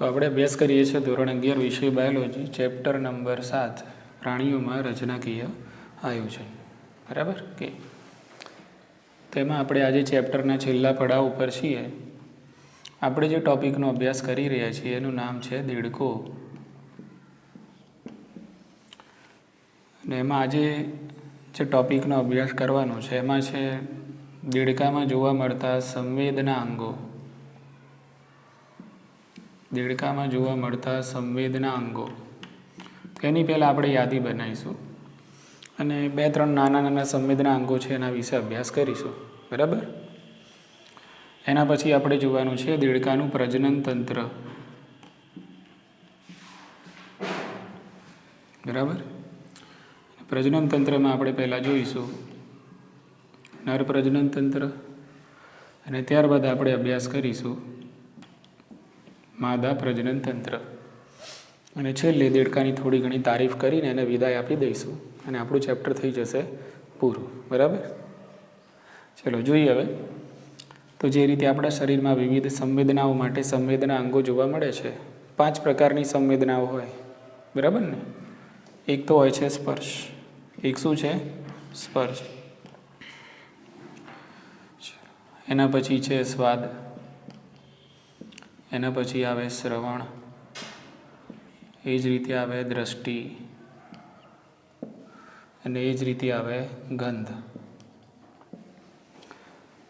તો આપણે અભ્યાસ કરીએ છીએ ધોરણ 11 વિષય બાયોલોજી ચેપ્ટર નંબર 7 પ્રાણીઓમાં રચનાકીય આયોજન. બરાબર કે તેમાં આપણે આજે ચેપ્ટરના છેલ્લા પડાવ ઉપર છીએ. આપણે જે ટોપિકનો અભ્યાસ કરી રહ્યા છીએ એનું નામ છે દેડકો. અને એમાં આજે જે ટોપિકનો અભ્યાસ કરવાનો છે એમાં છે દેડકામાં જોવા મળતા સંવેદના અંગો. દેડકામાં જોવા મળતા સંવેદના અંગો. તેની પહેલાં આપણે યાદી બનાવીશું અને 2-3 નાના નાના સંવેદના અંગો છે એના વિશે અભ્યાસ કરીશું. બરાબર. એના પછી આપણે જોવાનું છે દેડકાનું પ્રજનન તંત્ર. બરાબર. પ્રજનન તંત્રમાં આપણે પહેલાં જોઈશું નર પ્રજનન તંત્ર અને ત્યારબાદ આપણે અભ્યાસ કરીશું માદા પ્રજનન તંત્ર અને છેલ્લે દેડકાની થોડી ઘણી તારીફ કરીને એને વિદાય આપી દઈશું અને આપણું ચેપ્ટર થઈ જશે પૂરું. બરાબર. ચલો જોઈએ હવે. તો જે રીતે આપણા શરીરમાં વિવિધ સંવેદનાઓ માટે સંવેદના અંગો જોવા મળે છે. 5 પ્રકારની સંવેદનાઓ હોય. બરાબર ને. એક તો હોય છે સ્પર્શ. એક શું છે? સ્પર્શ. એના પછી છે સ્વાદ. એના પછી આવે શ્રવણ. એ જ રીતે આવે દ્રષ્ટિ અને એ જ રીતે આવે ગંધ.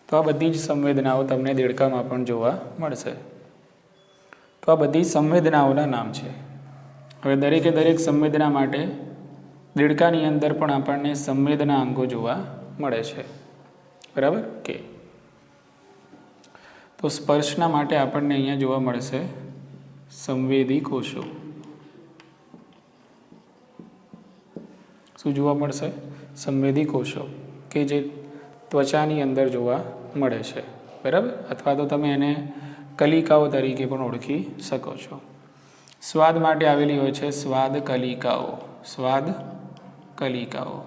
તો આ બધી જ સંવેદનાઓ તમને દેડકામાં પણ જોવા મળશે. તો આ બધી સંવેદનાઓના નામ છે. હવે દરેકે દરેક સંવેદના માટે દેડકાની અંદર પણ આપણને સંવેદના અંગો જોવા મળે છે. બરાબર કે તો સ્પર્શના માટે આપણને અહીંયા જોવા મળશે સંવેદી કોષો. શું જોવા મળશે? સંવેદી કોષો કે જે ત્વચાની અંદર જોવા મળે છે. બરાબર. અથવા તો તમે એને કલિકાઓ તરીકે પણ ઓળખી શકો છો. સ્વાદ માટે આવેલી હોય છે સ્વાદ કલિકાઓ. સ્વાદ કલિકાઓ.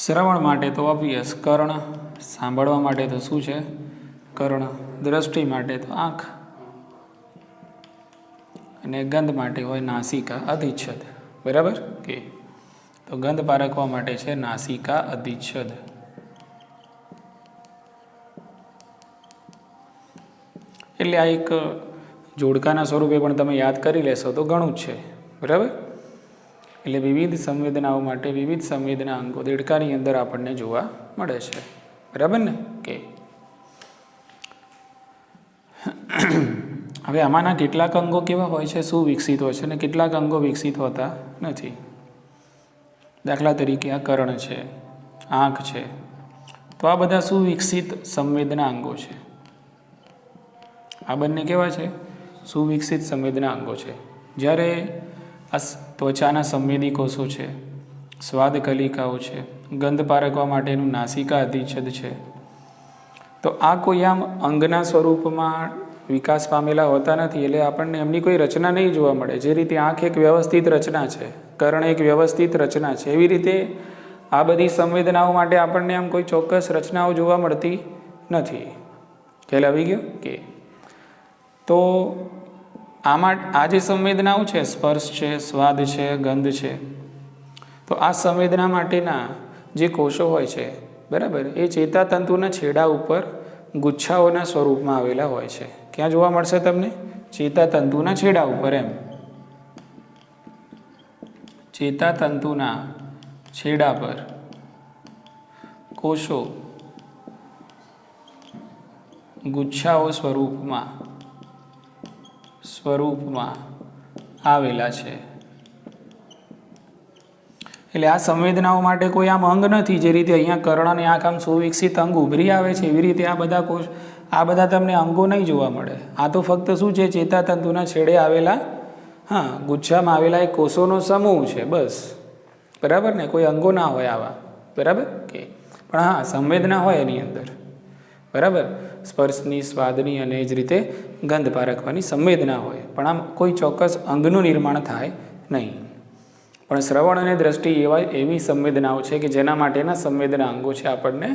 શ્રવણ માટે તો ઓબ્વિયસ કર્ણ. સાંભળવા માટે તો શું છે? કર્ણ. દ્રષ્ટિ માટે તો આંખ. અને ગંધ માટે હોય નાસિકા અધિચ્છદ. બરાબર કે તો ગંધ પારખવા માટે છે નાસિકા અધિચ્છદ. એટલે આ એક જોડકાના સ્વરૂપે પણ તમે યાદ કરી લેશો તો ઘણું જ છે. બરાબર. એટલે વિવિધ સંવેદનાઓ માટે વિવિધ સંવેદના અંગો દેડકાની અંદર આપણને જોવા મળે છે. બરાબર ને કે હવે આમાંના કેટલાક અંગો કેવા હોય છે? સુવિકસિત હોય છે અને કેટલાક અંગો વિકસિત હોતા નથી. દાખલા તરીકે આ કર્ણ છે, આંખ છે. તો આ બધા સુવિકસિત સંવેદના અંગો છે. આ બંને કેવા છે? સુવિકસિત સંવેદના અંગો છે. જ્યારે આ ત્વચાના સંવેદી કોષો છે, સ્વાદ કલિકાઓ છે, ગંધ પારખવા માટેનું નાસિકા અધિચ્છદ છે. તો આ કોઈ આમ અંગના સ્વરૂપમાં વિકાસ પામેલા હોતા નથી. એટલે આપણને એમની કોઈ રચના નહીં જોવા મળે. જે રીતે આંખ એક વ્યવસ્થિત રચના છે, કર્ણ એક વ્યવસ્થિત રચના છે, એવી રીતે આ બધી સંવેદનાઓ માટે આપણને આમ કોઈ ચોક્કસ રચનાઓ જોવા મળતી નથી. ખ્યાલ આવી ગયો કે તો આમાં આ જે સંવેદનાઓ છે સ્પર્શ છે, સ્વાદ છે, ગંધ છે, તો આ સંવેદના માટેના જે કોષો હોય છે બરાબર એ ચેતાતંતુના છેડા ઉપર ગુચ્છાઓના સ્વરૂપમાં આવેલા હોય છે. ક્યાં જોવા મળશે તમને? ચેતાતંતુના છેડા ઉપર. એમ ચેતાતંતુના છેડા પર કોષો ગુચ્છાઓ સ્વરૂપમાં આવેલા છે. એટલે આ સંવેદનાઓ માટે કોઈ આમ અંગ નથી. જે રીતે અહીંયા કર્ણ અને આંખ આમ સુવિકસિત અંગ ઉભરી આવે છે એવી રીતે આ બધા કોષ આ બધા તમને અંગો નહીં જોવા મળે. આ તો ફક્ત શું છે? ચેતાતંતુના છેડે આવેલા ગુચ્છામાં આવેલા એક કોષોનો સમૂહ છે બસ. બરાબર ને. કોઈ અંગો ના હોય આવા. બરાબર કે પણ સંવેદના હોય એની અંદર. બરાબર. સ્પર્શની, સ્વાદની અને એ જ રીતે ગંધ પારખવાની સંવેદના હોય. પણ આમ કોઈ ચોક્કસ અંગનું નિર્માણ થાય નહીં. પણ શ્રવણ અને દ્રષ્ટિ એવી સંવેદનાઓ છે કે જેના માટેના સંવેદના અંગો છે આપણને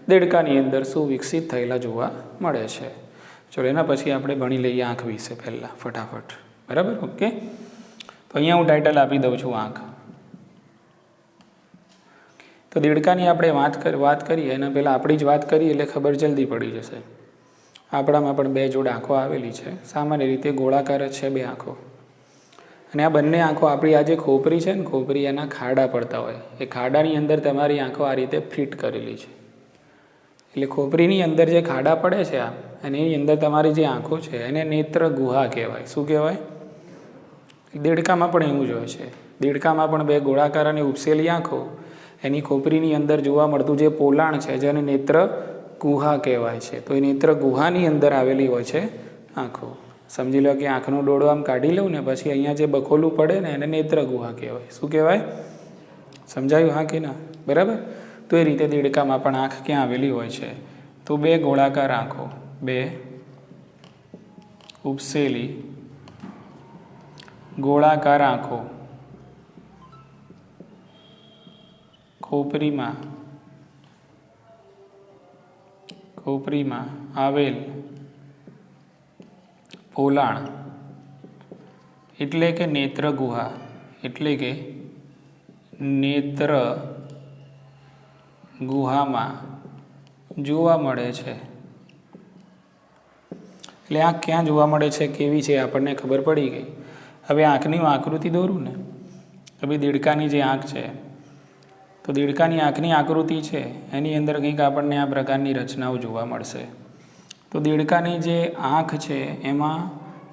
દેડકાની અંદર સુવિકસિત થયેલા જોવા મળે છે. ચલો એના પછી આપણે ભણી લઈએ આંખ વિશે પહેલાં ફટાફટ, બરાબર? ઓકે, તો અહીંયા હું ટાઇટલ આપી દઉં છું આંખ. તો દેડકાની આપણે વાત કરીએ એના પહેલાં આપણી જ વાત કરીએ એટલે ખબર જલ્દી પડી જશે. આપણામાં પણ 2 જોડ આંખો આવેલી છે. સામાન્ય રીતે ગોળાકાર જ છે 2 આંખો. અને આ બંને આંખો આપણી આ જે ખોપરી છે ને, ખોપરી એના ખાડા પડતા હોય, એ ખાડાની અંદર તમારી આંખો આ રીતે ફિટ કરેલી છે. એટલે ખોપરીની અંદર જે ખાડા પડે છે આ, અને એની અંદર તમારી જે આંખો છે એને નેત્ર ગુહા કહેવાય. શું કહેવાય? દેડકામાં પણ એવું જ હોય છે. દેડકામાં પણ 2 ગોળાકાર અને ઉપસેલી આંખો, એની ખોપરીની અંદર જોવા મળતું જે પોલાણ છે જેને નેત્ર ગુહા કહેવાય છે. તો એ નેત્ર ગુહાની અંદર આવેલી હોય છે આંખો. સમજી લો કે આંખનો ડોળો આમ કાઢી લઉં ને પછી અહીંયા જે બખોલું પડે ને એને નેત્ર ગુહા કહેવાય. શું કહેવાય? સમજાયું? હા કે ના? બરાબર. તો એ રીતે દેડકામાં પણ આંખ ક્યાં આવેલી હોય છે? તો 2 ગોળાકાર આંખો, 2 ઉપસેલી ગોળાકાર આંખો ખોપરીમાં આવેલ પોલાણ એટલે કે નેત્ર ગુહા, એટલે કે નેત્ર ગુહામાં જોવા મળે છે. એટલે આંખ ક્યાં જોવા મળે છે, કેવી છે, આપણને ખબર પડી ગઈ. હવે આંખની આકૃતિ દોરું ને. હવે દેડકાની જે આંખ છે, તો દેડકાની આંખની આકૃતિ છે એની અંદર કંઈક આપણને આ પ્રકારની રચનાઓ જોવા મળશે. તો દેડકાની જે આંખ છે એમાં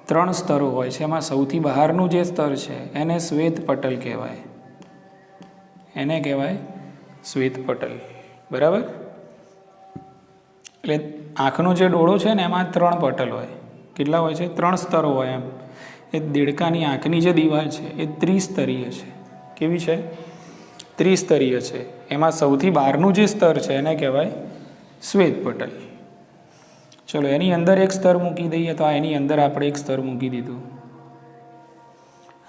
3 સ્તરો હોય છે. એમાં સૌથી બહારનું જે સ્તર છે એને શ્વેત પટલ કહેવાય. એને કહેવાય શ્વેત પટલ, બરાબર? એટલે આંખનો જે ડોળો છે ને એમાં 3 પટલ હોય. કેટલા હોય છે? 3 સ્તરો હોય. એમ એ દેડકાની આંખની જે દિવાલ છે એ ત્રિસ્તરીય છે. કેવી છે? ત્રિસ્તરીય છે. એમાં સૌથી બહારનું જે સ્તર છે એને કહેવાય શ્વેત પટલ. ચલો એની અંદર એક સ્તર મૂકી દઈએ. તો આ એની અંદર આપણે એક સ્તર મૂકી દીધું.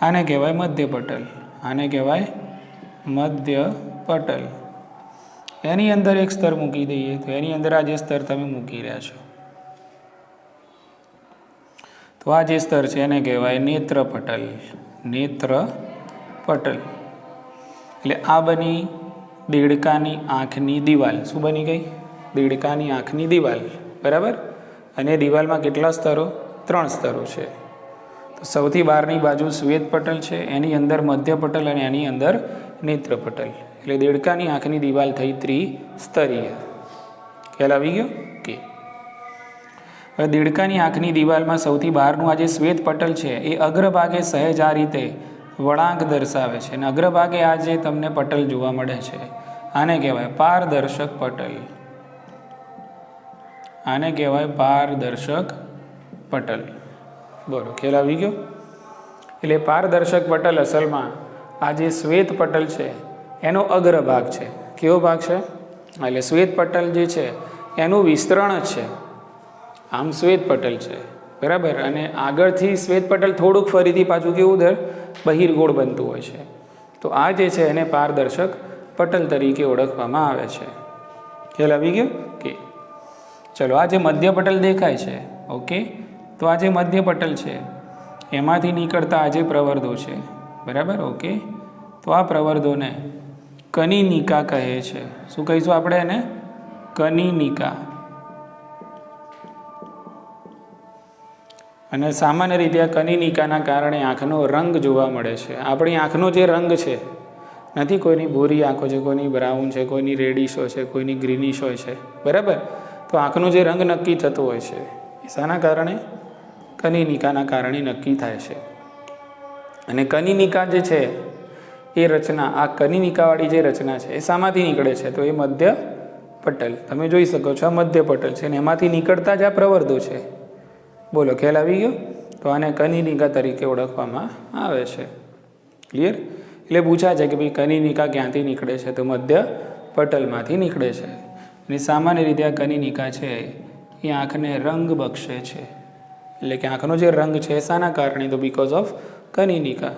આને કહેવાય મધ્ય પટલ. આને કહેવાય મધ્ય પટલ. એની અંદર એક સ્તર મૂકી દઈએ. તો એની અંદર આ જે સ્તર તમે મૂકી રહ્યા છો, તો આ જે સ્તર છે એને કહેવાય નેત્ર પટલ. નેત્ર પટલ. એટલે આ બની દેડકાની આંખની દિવાલ. શું બની ગઈ? દેડકાની આંખની દિવાલ, બરાબર? અને દિવાલમાં કેટલા સ્તરો? 3 સ્તરો છે. તો સૌથી બહારની બાજુ શ્વેત પટલ છે, એની અંદર મધ્ય પટલ અને એની અંદર નેત્ર પટલ. એટલે દેડકાની આંખની દિવાલ થઈ ત્રિસ્તરીય. ખ્યાલ આવી ગયો કે? હવે દેડકાની આંખની દિવાલમાં સૌથી બહારનું આ જે શ્વેત પટલ છે એ અગ્રભાગે સહેજ આ રીતે વળાંક દર્શાવે છે. અને અગ્રભાગે આ જે તમને પટલ જોવા મળે છે આને કહેવાય પારદર્શક પટલ. આને કહેવાય પારદર્શક પટલ. બોલો, ખ્યાલ આવી ગયો? એટલે પારદર્શક પટલ અસલમાં આ જે શ્વેત પટલ છે એનો અગ્રભાગ છે. કેવો ભાગ છે? એટલે શ્વેત પટલ જે છે એનું વિસ્તરણ જ છે. આમ શ્વેત પટલ છે, બરાબર? અને આગળથી શ્વેત પટલ થોડુંક ફરીથી પાછું કેવું બહિર્ગોળ બનતું હોય છે. તો આ જે છે એને પારદર્શક પટલ તરીકે ઓળખવામાં આવે છે. ખ્યાલ આવી ગયો કે? ચલો આ જે મધ્ય પટલ દેખાય છે, ઓકે, તો આ જે મધ્ય પટલ છે એમાંથી નીકળતા આ જે પ્રવર્ધો છે, બરાબર? ઓકે, તો આ પ્રવર્ધોને કનિનિકા કહે છે. શું કહીશું આપણે એને? કનિનિકા. અને સામાન્ય રીતે આ કનિનિકાના કારણે આંખનો રંગ જોવા મળે છે. આપણી આંખનો જે રંગ છે નથી, કોઈની ભૂરી આંખો છે, કોઈની બ્રાઉન છે, કોઈની રેડિશ હોય છે, કોઈની ગ્રીનિશ હોય છે, બરાબર? તો આંખનો જે રંગ નક્કી થતો હોય છે એ શાના કારણે? કનિનિકાના કારણે નક્કી થાય છે. અને કનિનિકા જે છે એ રચના, આ કનિનિકાવાળી જે રચના છે એ શામાંથી નીકળે છે? તો એ મધ્ય પટલ. તમે જોઈ શકો છો આ મધ્ય પટલ છે અને એમાંથી નીકળતા જ આ પ્રવર્ધો છે. બોલો, ખ્યાલ આવી ગયો? તો આને કનિનિકા તરીકે ઓળખવામાં આવે છે. ક્લિયર? એટલે પૂછાય છે કે ભાઈ કનિનિકા ક્યાંથી નીકળે છે? તો મધ્ય પટલમાંથી નીકળે છે. અને સામાન્ય રીતે આ કનિનિકા છે એ આંખને રંગ બક્ષે છે. એટલે કે આંખનો જે રંગ છે શાના કારણે? તો બીકોઝ ઓફ કનિનિકા.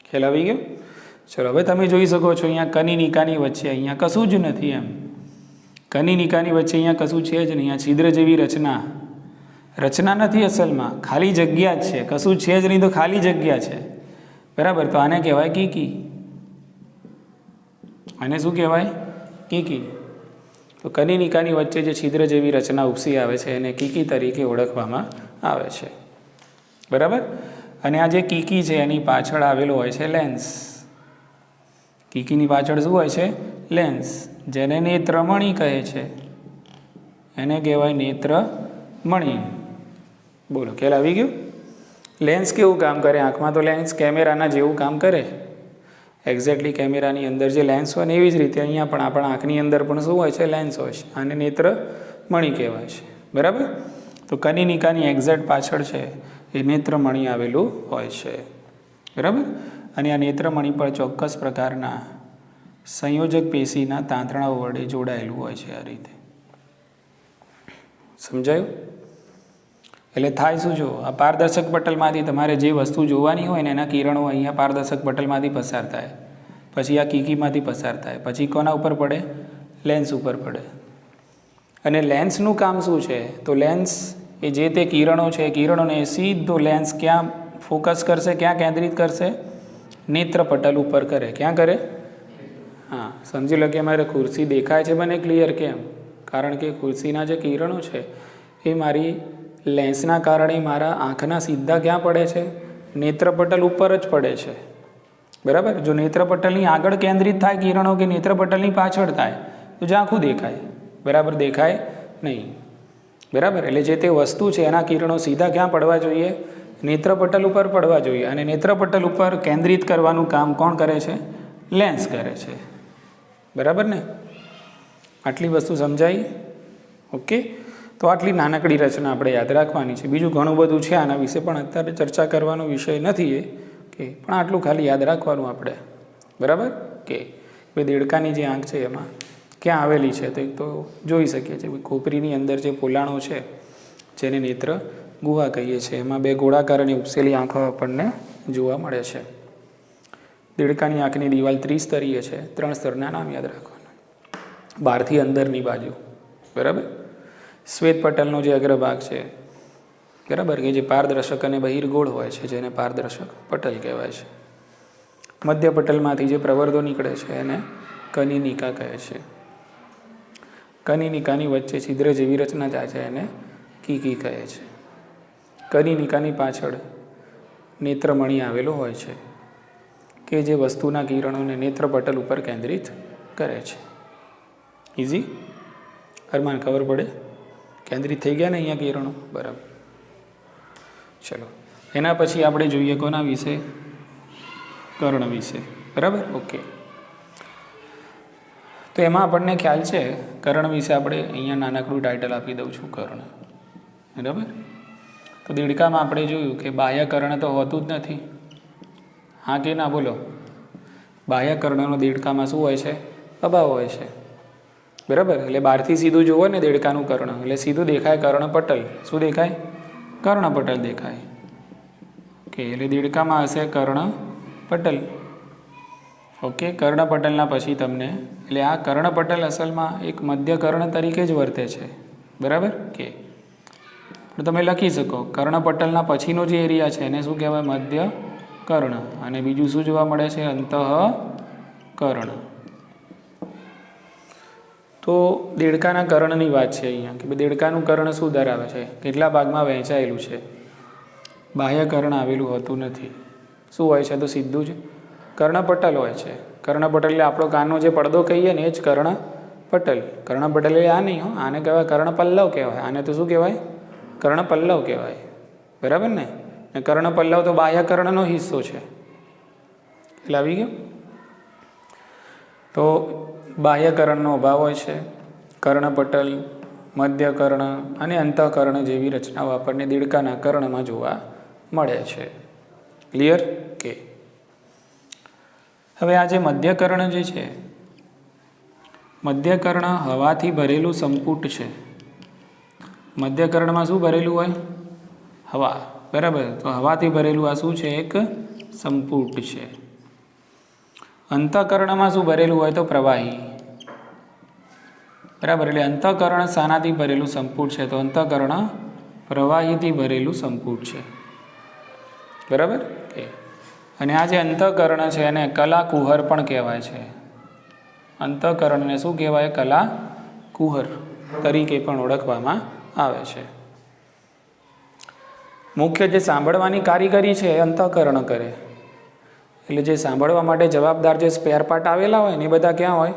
ખ્યાલ આવી ગયો? ચલો હવે તમે જોઈ શકો છો અહીંયા કનિનિકાની વચ્ચે અહીંયા કશું જ નથી. એમ કનિનિકાની વચ્ચે અહીંયા કશું છે જ નહીં. અહીંયા છિદ્ર જેવી રચના રચના નથી અસલમાં, ખાલી જગ્યા જ છે, કશું છે જ નહીં તો ખાલી જગ્યા છે, બરાબર. તો આને કહેવાય કીકી. આને શું કહેવાય? કીકી. તો કનિનિકાની વચ્ચે જે છિદ્ર જેવી રચના ઉપસી આવે છે એને કીકી તરીકે ઓળખવામાં આવે છે, બરાબર. અને આ જે કીકી છે એની પાછળ આવેલો હોય છે લેન્સ. કીકીની પાછળ શું હોય છે? લેન્સ, જેને નેત્રમણી કહે છે. એને કહેવાય નેત્રમણી. બોલો, ખ્યાલ આવી ગયું? લેન્સ કેવું કામ કરે? આંખમાં તો લેન્સ કેમેરાના જેવું કામ કરે. એક્ઝેક્ટલી કેમેરાની અંદર જે લેન્સ હોય ને એવી જ રીતે અહીંયા પણ આપણા આંખની અંદર પણ શું હોય છે? લેન્સ હોય છે. આને નેત્રમણી કહેવાય છે, બરાબર. તો કનિનિકાની એક્ઝેક્ટ પાછળ છે એ નેત્રમણી આવેલું હોય છે, બરાબર. અને આ નેત્રમણી પર ચોક્કસ પ્રકારના સંયોજક પેશીના તાંતણાઓ વડે જોડાયેલું હોય છે. આ રીતે સમજાયું? એટલે થાય શું? જો આ પારદર્શક પટલમાંથી તમારે જે વસ્તુ જોવાની હોય ને એના કિરણો અહીંયા પારદર્શક પટલમાંથી પસાર થાય, પછી આ કીકીમાંથી પસાર થાય, પછી કોના ઉપર પડે? લેન્સ ઉપર પડે. અને લેન્સનું કામ શું છે? તો લેન્સ એ જે તે કિરણો છે, કિરણોને સીધો લેન્સ ક્યાં ફોકસ કરશે? ક્યાં કેન્દ્રિત કરશે? નેત્રપટલ ઉપર કરે. ક્યાં કરે? હા, સમજી લો કે અમારે ખુરશી દેખાય છે મને ક્લિયર. કેમ? કારણ કે ખુરશીના જે કિરણો છે એ મારી લેન્સના કારણે મારા આંખના સીધા ક્યાં પડે છે? નેત્રપટલ ઉપર જ પડે છે, બરાબર. જો નેત્રપટલની આગળ કેન્દ્રિત થાય કિરણો કે નેત્રપટલની પાછળ થાય તો ઝાંખું દેખાય, બરાબર. દેખાય નહીં, બરાબર. એટલે જે તે વસ્તુ છે એના કિરણો સીધા ક્યાં પડવા જોઈએ? નેત્રપટલ ઉપર પડવા જોઈએ. અને નેત્રપટલ ઉપર કેન્દ્રિત કરવાનું કામ કોણ કરે છે? લેન્સ કરે છે, બરાબર ને? આટલી વસ્તુ સમજાઈ? ઓકે. તો આટલી નાનકડી રચના આપણે યાદ રાખવાની છે. બીજું ઘણું બધું છે આના વિશે, પણ અત્યારે ચર્ચા કરવાનો વિષય નથી એ, કે પણ આટલું ખાલી યાદ રાખવાનું આપણે, બરાબર. કે ભાઈ દેડકાની જે આંખ છે એમાં ક્યાં આવેલી છે? તો એક તો જોઈ શકીએ છીએ ખોપરીની અંદર જે પોલાણો છે જેને નેત્ર ગુહા કહીએ છીએ, એમાં બે ગોળાકારની ઉપસેલી આંખો આપણને જોવા મળે છે. દેડકાની આંખની દિવાલ ત્રિસ્તરીય છે. 3 સ્તરના નામ યાદ રાખવાના. બહારથી અંદરની બાજુ, બરાબર. શ્વેત પટલનો જે અગ્રભાગ છે, બરાબર, કે જે પારદર્શક અને બહિર્ગોળ હોય છે, જેને પારદર્શક પટલ કહેવાય છે. મધ્ય પટલમાંથી જે પ્રવર્ધો નીકળે છે એને કનિનિકા કહે છે. કનિનિકાની વચ્ચે છિદ્ર જેવી રચના જાય છે એને કીકી કહે છે. કનિનિકાની પાછળ નેત્રમણી આવેલો હોય છે કે જે વસ્તુના કિરણોને નેત્રપટલ ઉપર કેન્દ્રિત કરે છે. ઇઝી? અરમાન ખબર પડે? કેન્દ્રિત થઈ ગયા ને અહીંયા કિરણો, બરાબર. ચલો, એના પછી આપણે જોઈએ કોના વિશે? કર્ણ વિશે, બરાબર. ઓકે. તો એમાં આપણને ખ્યાલ છે કર્ણ વિશે. આપણે અહીંયા નાનકડું ટાઇટલ આપી દઉં છું, કર્ણ, બરાબર. તો દેડકામાં આપણે જોયું કે બાહ્ય કર્ણ તો હોતું જ નથી. હા કે ના? બોલો. બાહ્ય કર્ણનો દેડકામાં શું હોય છે? અભાવ હોય છે, બરાબર. એટલે બહારથી સીધું જોવો ને દેડકાનું કર્ણ એટલે સીધું દેખાય કર્ણપટલ. શું દેખાય? કર્ણપટલ દેખાય. ઓકે. એટલે દેડકામાં હશે કર્ણપટલ. ઓકે. કર્ણપટલના પછી તમને, એટલે આ કર્ણપટલ અસલમાં એક મધ્ય કર્ણ તરીકે જ વર્તે છે, બરાબર. કે પણ તમે લખી શકો કર્ણપટલના પછીનો જે એરિયા છે એને શું કહેવાય? મધ્ય કર્ણ. અને બીજું શું જોવા મળે છે? અંતઃકર્ણ. તો દેડકાના કર્ણની વાત છે અહીંયા, કે દેડકાનું કર્ણ શું ધરાવે છે? કેટલા ભાગમાં વહેંચાયેલું છે? બાહ્ય કર્ણ આવેલું હોતું નથી. શું હોય છે? તો સીધું જ કર્ણપટલ હોય છે. કર્ણપટલ એટલે આપણો કાનનો જે પડદો કહીએ ને એ જ કર્ણપટલ. કર્ણપટલ એટલે આ નહીં હો, આને કહેવાય કર્ણપલ્લવ કહેવાય. આને તો શું કહેવાય? કર્ણપલ્લવ કહેવાય, બરાબર ને? કર્ણપલ્લવ તો બાહ્ય કર્ણનો હિસ્સો છે. એટલે આવી ગયો. તો બાહ્યકર્ણનો અભાવ હોય છે. કર્ણપટલ, મધ્યકર્ણ અને અંતઃકર્ણ જેવી રચનાઓ આપણને દેડકાના કર્ણમાં જોવા મળે છે. ક્લિયર? કે હવે આ જે મધ્યકર્ણ જે છે, મધ્યકર્ણ હવાથી ભરેલું સંપુટ છે. મધ્યકર્ણમાં શું ભરેલું હોય? હવા, બરાબર. તો હવાથી ભરેલું આ શું છે? એક સંપુટ છે. અંતઃકર્ણમાં શું ભરેલું હોય? તો પ્રવાહી, બરાબર. એટલે અંતઃકર્ણ શાનાથી ભરેલું સંપુટ છે? તો અંતઃકર્ણ પ્રવાહીથી ભરેલું સંપુટ છે, બરાબર કે. અને આ જે અંતઃકરણ છે એને કલાકુહર પણ કહેવાય છે. અંતઃકરણને શું કહેવાય? કલાકુહર તરીકે પણ ઓળખવામાં આવે છે. મુખ્ય જે સાંભળવાની કારીગરી છે એ અંતઃકરણ કરે. એટલે જે સાંભળવા માટે જવાબદાર જે સ્પેર પાર્ટ આવેલા હોય ને એ બધા ક્યાં હોય?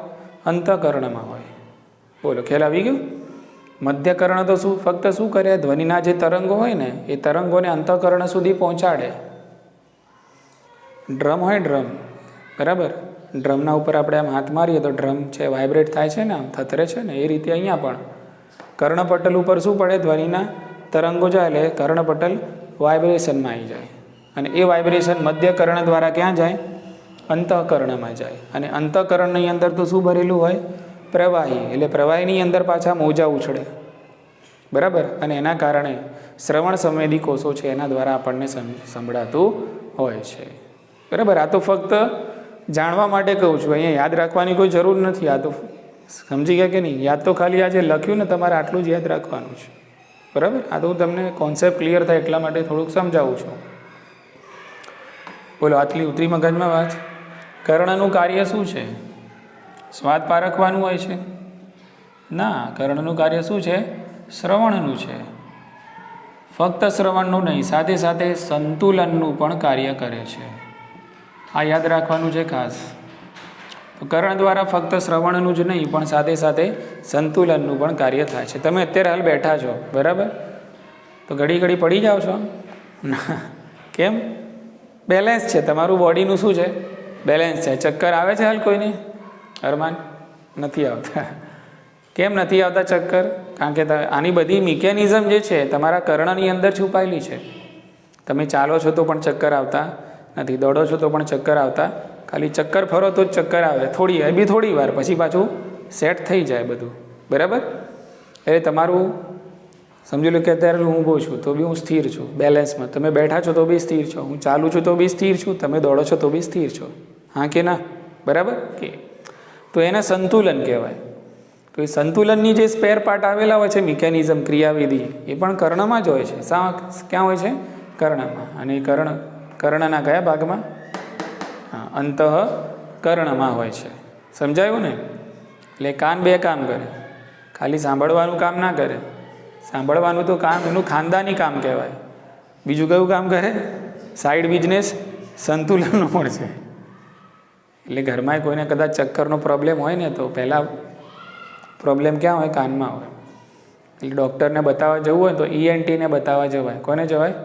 અંતઃકરણમાં હોય. બોલો, ખ્યાલ આવી ગયો? મધ્યકરણ તો શું ફક્ત શું કરે? ધ્વનિના જે તરંગો હોય ને એ તરંગોને અંતઃકરણ સુધી પહોંચાડે. ડ્રમ હોય, ડ્રમ, બરાબર, ડ્રમના ઉપર આપણે આમ હાથ મારીએ તો ડ્રમ છે વાઇબ્રેટ થાય છે ને, આમ થતરે છે ને, એ રીતે અહીંયા પણ કર્ણપટલ ઉપર શું પડે? ધ્વનિના તરંગો જાય એટલે કર્ણપટલ વાઇબ્રેશનમાં આવી જાય. અને એ વાઇબ્રેશન મધ્યકર્ણ દ્વારા ક્યાં જાય? અંતઃકરણમાં જાય. અને અંતઃકરણની અંદર તો શું ભરેલું હોય? પ્રવાહી. એટલે પ્રવાહીની અંદર પાછા મોજા ઉછળે, બરાબર. અને એના કારણે શ્રવણ સંવેદી કોષો છે એના દ્વારા આપણને સંભળાતું હોય છે, બરાબર. આ તો ફક્ત જાણવા માટે કહું છું, અહીંયા યાદ રાખવાની કોઈ જરૂર નથી. આ તો સમજી ગયા કે નહીં? યાદ તો ખાલી આ જે લખ્યું ને તમારે આટલું જ યાદ રાખવાનું છે, બરાબર. આ તો હું તમને કોન્સેપ્ટ ક્લિયર થાય એટલા માટે થોડુંક સમજાવું છું. બોલો, આટલી ઉતરી મગજમાં વાત? કર્ણનું કાર્ય શું છે? સ્વાદ પારખવાનું હોય છે? ના, કર્ણનું કાર્ય શું છે? શ્રવણનું છે. ફક્ત શ્રવણનું નહીં, સાથે સાથે સંતુલનનું પણ કાર્ય કરે છે. આ યાદ રાખવાનું છે ખાસ. તો કર્ણ દ્વારા ફક્ત શ્રવણનું જ નહીં પણ સાથે સાથે સંતુલનનું પણ કાર્ય થાય છે. તમે અત્યારે હાલ બેઠા છો, બરાબર, તો ઘડી ઘડી પડી જાઓ છો? ના. કેમ? બેલેન્સ છે તમારું બોડીનું. શું છે? બેલેન્સ છે. ચક્કર આવે છે હાલ કોઈને? અરમાન? નથી આવતા. કેમ નથી આવતા ચક્કર? કારણ કે આની બધી મિકેનિઝમ જે છે તમારા કર્ણની અંદર છુપાયેલી છે. તમે ચાલો છો તો પણ ચક્કર આવતા નથી, દોડો છો તો પણ ચક્કર આવતા, ખાલી ચક્કર ફરો તો જ ચક્કર આવે. થોડી વાર પછી પાછું સેટ થઈ જાય બધું, બરાબર. એટલે તમારું સમજી લો કે અત્યારે હું ઊભો છું તો બી હું સ્થિર છું, બેલેન્સમાં. તમે બેઠા છો તો બી સ્થિર છો, હું ચાલું છું તો બી સ્થિર છું, તમે દોડો છો તો બી સ્થિર છો. હા કે ના? બરાબર કે. તો એને સંતુલન કહેવાય. તો એ સંતુલનની જે સ્પેર પાર્ટ આવેલા હોય છે, મિકેનિઝમ, ક્રિયાવિધિ, એ પણ કર્ણમાં જ હોય છે. ક્યાં હોય છે? કર્ણમાં. અને એ કર્ણના કયા ભાગમાં? હા, અંતઃકરણમાં હોય છે. સમજાયું ને? એટલે કાન બે કામ કરે, ખાલી સાંભળવાનું કામ ના કરે. સાંભળવાનું તો કામ એનું ખાનદાની કામ કહેવાય. બીજું કયું કામ કરે? સાઈડ બિઝનેસ સંતુલનનો પણ છે. એટલે ઘરમાં કોઈને કદાચ ચક્કરનો પ્રોબ્લેમ હોય ને તો પહેલાં પ્રોબ્લેમ ક્યાં હોય? કાનમાં હોય. એટલે ડૉક્ટરને બતાવવા જવું હોય તો ENTને બતાવવા જવાય. કોને જવાય?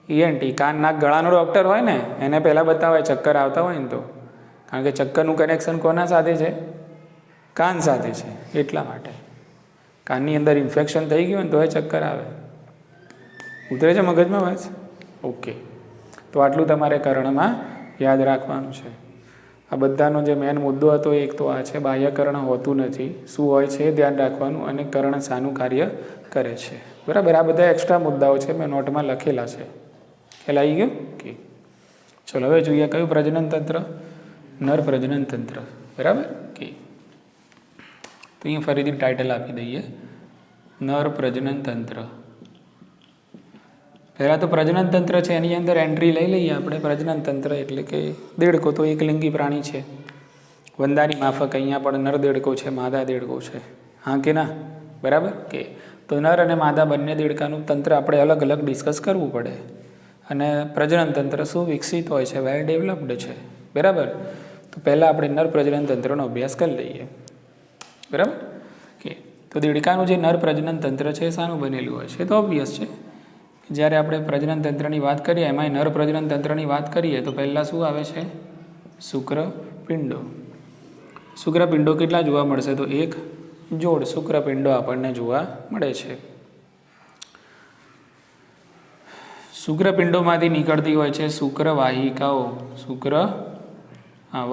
ENT. કાન નાક ગળાનો ડૉક્ટર હોય ને એને પહેલાં બતાવાય ચક્કર આવતા હોય ને તો. કારણ કે ચક્કરનું કનેક્શન કોના સાથે છે? કાન સાથે છે. એટલા માટે કાનની અંદર ઇન્ફેક્શન થઈ ગયું ને તો એ ચક્કર આવે. ઉતરે છે મગજમાં વાત? ઓકે. તો આટલું તમારે કર્ણમાં યાદ રાખવાનું છે. આ બધાનો જે મેન મુદ્દો હતો એક તો આ છે, બાહ્યકર્ણ હોતું નથી. શું હોય છે એ ધ્યાન રાખવાનું, અને કર્ણ શાનું કાર્ય કરે છે, બરાબર. આ બધા એક્સ્ટ્રા મુદ્દાઓ છે, મેં નોટમાં લખેલા છે. ખ્યાલ આવી ગયો? ઓકે. ચલો હવે જોઈએ કયું પ્રજનન તંત્ર? નર પ્રજનન તંત્ર, બરાબર કે. તો અહીંયા ફરીથી ટાઇટલ આપી દઈએ, નર પ્રજનન તંત્ર. પહેલાં તો પ્રજનન તંત્ર છે એની અંદર એન્ટ્રી લઈ લઈએ આપણે. પ્રજનન તંત્ર એટલે કે દેડકો તો એકલિંગી પ્રાણી છે. વંદાની માફક અહીંયા પણ નર દેડકો છે, માદા દેડકો છે. હા કે ના? બરાબર કે. તો નર અને માદા બંને દેડકાનું તંત્ર આપણે અલગ અલગ ડિસ્કસ કરવું પડે. અને પ્રજનન તંત્ર શું વિકસિત હોય છે, વેલ ડેવલપ્ડ છે, બરાબર. તો પહેલાં આપણે નર પ્રજનન તંત્રનો અભ્યાસ કરી લઈએ, બરાબર કે. તો દેડકાનું જે નર પ્રજનન તંત્ર છે એ શાનું બનેલું હોય છે? તો ઓબ્વિયસ છે. જ્યારે આપણે પ્રજનન તંત્રની વાત કરીએ, એમાં નર પ્રજનન તંત્રની વાત કરીએ તો પહેલાં શું આવે છે? શુક્રપિંડો. શુક્રપિંડો કેટલા જોવા મળશે? તો એક જોડ શુક્રપિંડો આપણને જોવા મળે છે. શુક્રપિંડોમાંથી નીકળતી હોય છે શુક્રવાહિકાઓ.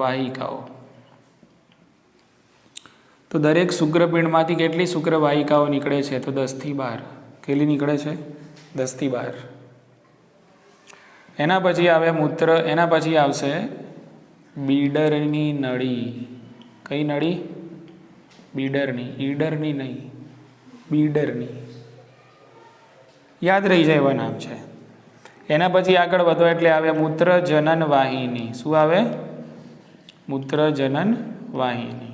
વાહિકાઓ. તો દરેક શુક્રપિંડમાંથી કેટલી શુક્રવાહિકાઓ નીકળે છે? તો 10 થી 12. કેટલી નીકળે છે? 10 થી 12. એના પછી આવે મૂત્ર. એના પછી આવશે બીડરની નળી. કઈ નળી? બીડરની. ઈડરની નહીં, બીડરની. યાદ રહી જાય એવા નામ છે. એના પછી આગળ વધો એટલે આવે મૂત્ર જનન વાહિની. શું આવે? મૂત્ર જનન વાહિની.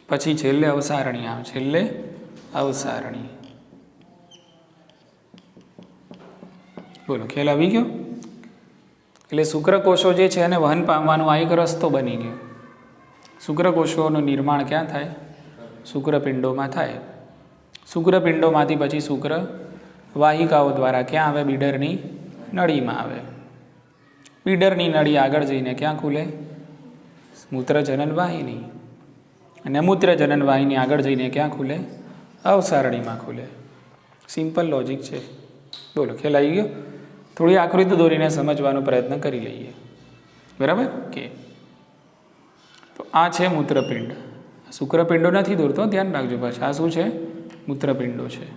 પછી છેલ્લે અવસારણી આવે. છેલ્લે અવસારણી. બોલો, ખ્યાલ આવી ગયો? એટલે શુક્રકોષો જે છે એને વહન પામવાનો આ એક રસ્તો બની ગયો. શુક્રકોષોનું નિર્માણ ક્યાં થાય? શુક્રપિંડોમાં થાય. શુક્રપિંડોમાંથી પછી શુક્ર વાહિકાઓ દ્વારા ક્યાં આવે? બીડરની નળીમાં આવે. બીડરની નળી આગળ જઈને ક્યાં ખુલે? મૂત્રજનન વાહિની. અને મૂત્રજનન વાહિની આગળ જઈને ક્યાં ખુલે? અવસારણીમાં ખુલે. સિમ્પલ લોજિક છે. બોલો, ખ્યાલ આવી ગયો? થોડી આકૃતિ દોરીને સમજવાનો પ્રયત્ન કરી લઈએ. બરાબર કે? તો આ છે મૂત્રપિંડ. શુક્રપિંડો નથી દોરતો, ધ્યાન રાખજો. પાછા આ શું છે? મૂત્રપિંડો છે.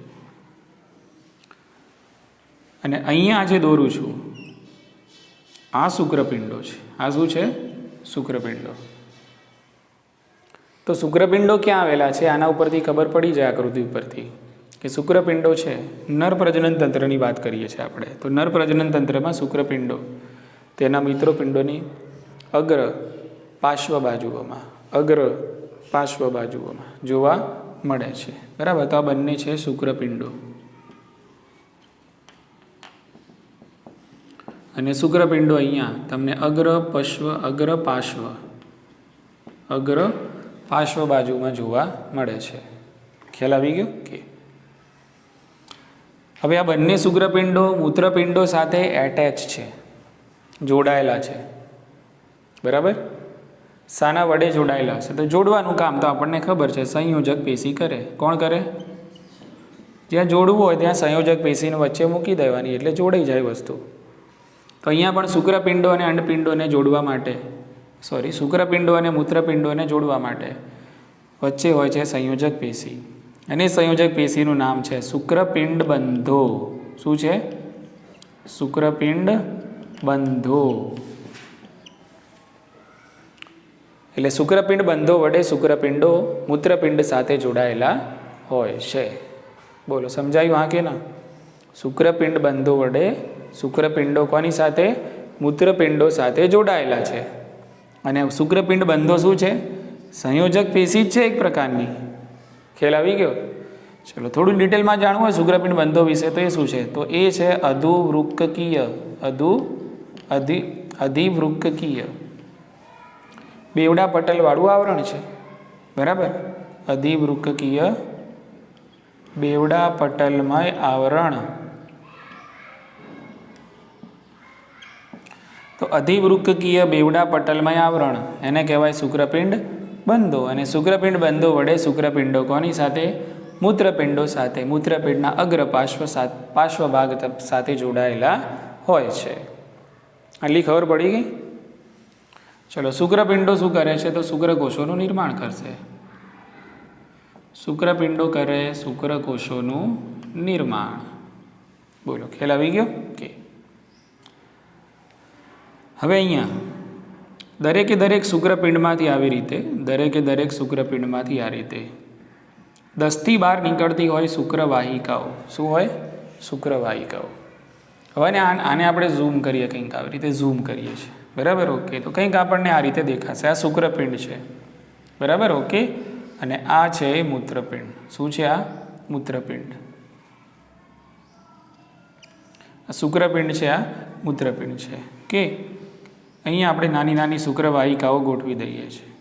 અને અહીંયા જે દોરું છું આ શુક્રપિંડો છે. આ શું છે? શુક્રપિંડો. તો શુક્રપિંડો ક્યાં આવેલા છે? આના ઉપરથી ખબર પડી જાય, આકૃતિ ઉપરથી, કે શુક્રપિંડો છે. નર પ્રજનન તંત્રની વાત કરીએ છીએ આપણે. તો નર પ્રજનન તંત્રમાં શુક્રપિંડો તેના મિત્રોપિંડોની અગ્ર પાર્શ્વ બાજુઓમાં જોવા મળે છે. બરાબર? તો આ બંને છે શુક્રપિંડો. અને શુક્રપિંડો અહીંયા તમને અગ્ર પાર્શ્વ બાજુમાં જોવા મળે છે. ખ્યાલ આવી ગયો કે? હવે આ બંને શુક્રપિંડો મૂત્રપિંડો સાથે એટેચ છે, જોડાયેલા છે. બરાબર? શાના વડે જોડાયેલા છે? તો જોડવાનું કામ તો આપણને ખબર છે, સંયોજક પેશી કરે. કોણ કરે? જ્યાં જોડવું હોય ત્યાં સંયોજક પેશીને વચ્ચે મૂકી દેવાની એટલે જોડાઈ જાય વસ્તુ. તો અહીંયા પણ શુક્રપિંડો અને અંડપિંડોને જોડવા માટે, શુક્રપિંડો અને મૂત્રપિંડોને જોડવા માટે વચ્ચે હોય છે સંયોજક પેશી. અને સંયોજક પેશીનું નામ છે શુક્રપિંડ બંધો. શું છે? શુક્રપિંડ બંધો. એટલે શુક્રપિંડ બંધો વડે શુક્રપિંડો મૂત્રપિંડ સાથે જોડાયેલા હોય છે. બોલો, સમજાયું? હા કે ના? શુક્રપિંડ બંધો વડે શુક્રપિંડો કોની સાથે? મૂત્રપિંડો સાથે જોડાયેલા છે. અને શુક્રપિંડ બંધો શું છે? સંયોજક પેશી જ છે એક પ્રકારની. ખ્યાલ આવી ગયો? ચલો, થોડું ડિટેલમાં જાણવું હોય શુક્રપિંડ બંધો વિશે તો એ શું છે? તો એ છે અધિવૃક્કીય બેવડા પટલવાળું આવરણ છે. બરાબર? અધિવૃક્કીય બેવડા પટલમય આવરણ. તો અધિવૃક્કીય બેવડા પટલમય આવરણ એને કહેવાય શુક્રપિંડ બંધો. અને શુક્રપિંડ બંધો વડે શુક્રપિંડો કોની સાથે? મૂત્રપિંડો સાથે, મૂત્રપિંડના અગ્ર પાર્શ્વ ભાગ સાથે જોડાયેલા હોય છે. આટલી ખબર પડી ગઈ? ચલો, શુક્રપિંડો શું કરે છે? તો શુક્રકોષોનું નિર્માણ કરશે. શુક્રપિંડો કરે શુક્રકોષોનું નિર્માણ. બોલો, ખ્યાલ આવી ગયો કે? હવે અહીંયા દરેક શુક્રપિંડમાંથી આવી રીતે દરેક શુક્રપિંડમાંથી આ રીતે 10 થી 12 નીકળતી હોય શુક્રવાહિકાઓ. શું હોય? શુક્રવાહિકાઓ. હવે આને આપણે ઝૂમ કરીએ, કંઈક આવી રીતે ઝૂમ કરીએ છીએ. બરાબર? ઓકે. તો કંઈક આપણને આ રીતે દેખાશે. આ શુક્રપિંડ છે. બરાબર? ઓકે. અને આ છે મૂત્રપિંડ. શું છે? આ મૂત્રપિંડ. આ શુક્રપિંડ છે, આ મૂત્રપિંડ છે. કે અહીંયા આપણે નાની નાની શુક્રવાહિકાઓ ગોઠવી દઈએ છીએ.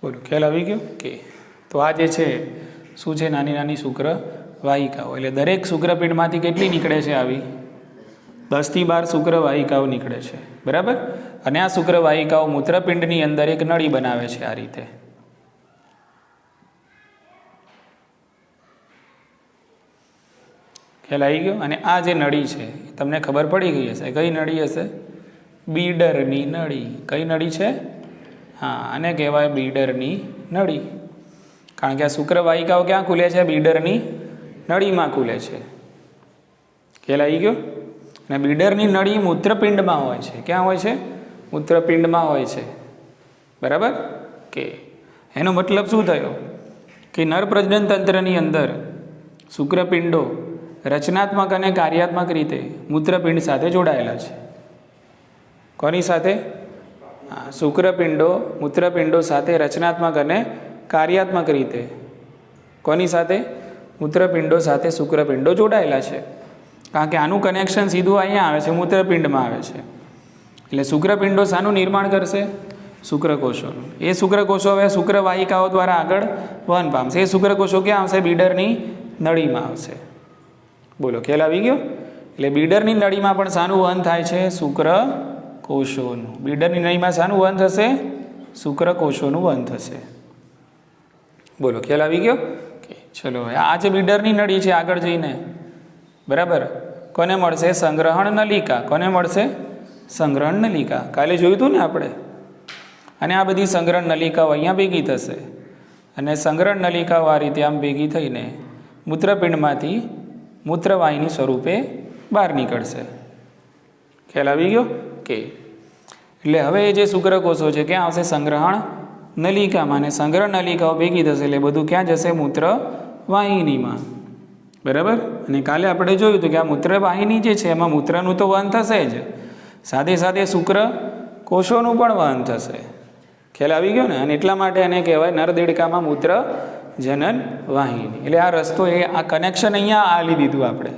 બોલો, ખ્યાલ આવી ગયો કે? તો આ જે છે શું છે? નાની નાની શુક્રવાહિકાઓ. એટલે દરેક શુક્રપિંડમાંથી કેટલી નીકળે છે? આવી 10 થી 12 શુક્રવાહિકાઓ નીકળે છે. બરાબર? અને આ શુક્રવાહિકાઓ મૂત્રપિંડની અંદર એક નળી બનાવે છે આ રીતે. ખ્યાલ આવી ગયો? અને આ જે નળી છે તમને ખબર પડી ગઈ હશે. કઈ નળી હશે? બીડરની નળી. કઈ નળી છે? હા, આને કહેવાય બીડરની નળી. કારણ કે આ શુક્રવાહિકાઓ ક્યાં ખુલે છે? બીડરની નળીમાં ખુલે છે. ખ્યાલ આવી ગયો? અને બીડરની નળી મૂત્રપિંડમાં હોય છે. ક્યાં હોય છે? મૂત્રપિંડમાં હોય છે. બરાબર કે એનો મતલબ શું થયો કે નર પ્રજનન તંત્રની અંદર શુક્રપિંડો રચનાત્મક અને કાર્યાત્મક રીતે મૂત્રપિંડ સાથે જોડાયેલા છે. કોની સાથે? શુક્રપિંડો મૂત્રપિંડો સાથે રચનાત્મક અને કાર્યાત્મક રીતે કોની સાથે? મૂત્રપિંડો સાથે શુક્રપિંડો જોડાયેલા છે. કારણ કે આનું કનેક્શન સીધું અહીંયા આવે છે, મૂત્રપિંડમાં આવે છે. એટલે શુક્રપિંડો શાનું નિર્માણ કરશે? શુક્રકોષોનું. એ શુક્રકોષો હવે શુક્રવાહિકાઓ દ્વારા આગળ વહન પામશે. એ શુક્રકોષો ક્યાં આવશે? બીડરની નળીમાં આવશે. બોલો, ખ્યાલ આવી ગયો? એટલે બીડરની નળીમાં પણ શાનું વહન થાય છે? શુક્રકોષોનું. બીડરની નળીમાં શાનું વહન થશે? શુક્રકોષોનું વહન થશે. બોલો, ખ્યાલ આવી ગયો? ચલો, આ જે બીડરની નળી છે આગળ જઈને બરાબર કોને મળશે? સંગ્રહણ નલિકા. કોને મળશે? સંગ્રહણ નલિકા. કાલે જોયું હતું ને આપણે. અને આ બધી સંગ્રહણ નલિકાઓ અહીંયા ભેગી થશે અને સંગ્રહણ નલિકાઓ આ રીતે આમ ભેગી થઈને મૂત્રપિંડમાંથી મૂત્રવાહિની સ્વરૂપે બહાર નીકળશે. ખ્યાલ આવી ગયો કે? એટલે હવે એ જે શુક્રકોષો છે ક્યાં આવશે? સંગ્રહણ નલિકામાં. અને સંગ્રહણ નલિકાઓ ભેગી થશે એટલે બધું ક્યાં જશે? મૂત્રવાહિનીમાં. બરાબર. અને કાલે આપણે જોયું હતું કે આ મૂત્રવાહિની જે છે એમાં મૂત્રનું તો વહન થશે જ, સાથે સાથે શુક્રકોષોનું પણ વહન થશે. ખ્યાલ આવી ગયો ને? અને એટલા માટે એને કહેવાય નરદેડકામાં મૂત્ર જનન વાહિની. એટલે આ રસ્તો એ આ કનેક્શન અહીંયા આલી દીધું આપણે.